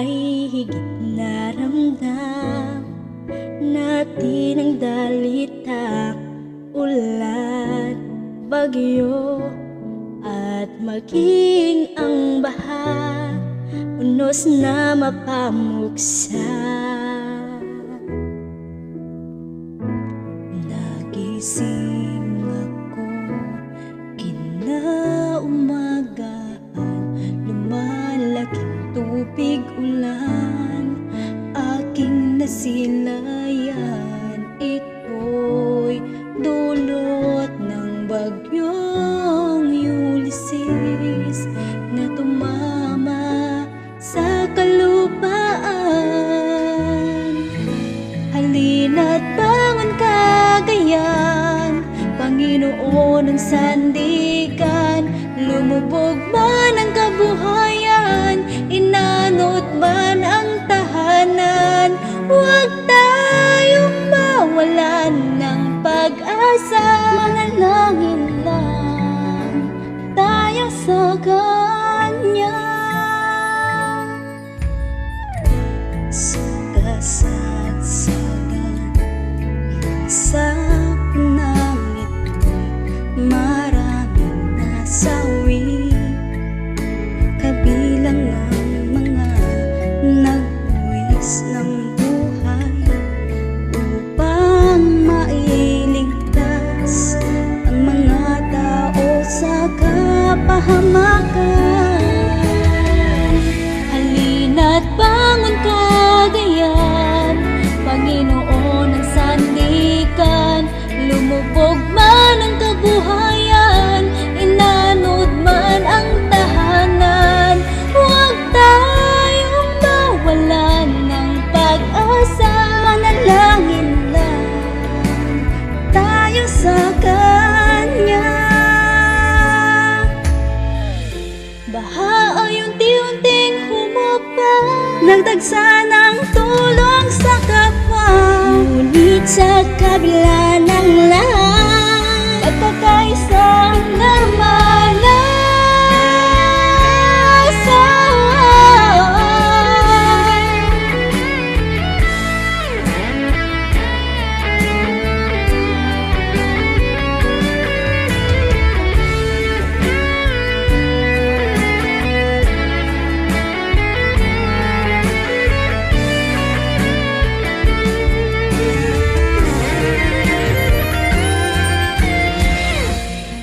ay higit na ramdam natin ang dalitang ulan, bagyo at maging ang baha, unos na mapamuksa. Nagising ako kinaumagaan, lumalaking tubig ulan aking nasilayan. Ito'y dulot ng bagyong Ulysses na tumama sa kalupaan. Halina't bangon Cagayan, Panginoon ng sandigan. Lumubog man ang kabuhayan, inanod man ang tahanan, huwag tayong mawalan ng pag-asa. Manalangin lang tayo sa Kanya. Sa kasagsagan sa langit maraming nasawi, kabilang ang mga nagbuwis ng buhay upang mailigtas ang mga tao sa kapahamakan. Halina't bangon Cagayan, Panginoon ng sandigan. Lumubog man ang kabuhayan, inanod man ang tahanan, huwag tayong mawalan ng pag-asa. Manalangin lang tayo sa Kanya. Baha ay unti-unting humaba, nagdagsa ng tulong sa kapwa. Ngunit sa kabila ng lahat, pagkakaisang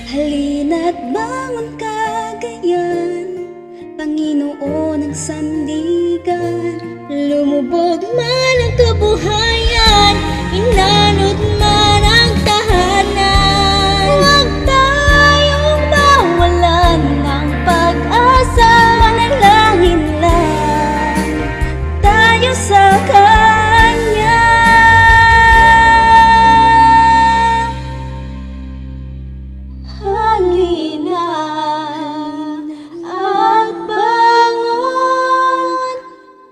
halina't bangon Cagayan, Panginoon ang sandigan. Lumubog man ang kabuhayan, inanod man ang tahanan, huwag tayong mawalan ng pag-asa. Manalangin lang tayo sa Kanya. Halina at bangon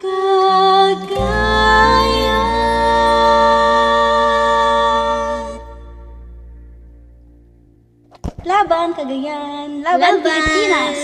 Cagayan. Laban Cagayan, laban Pilipinas.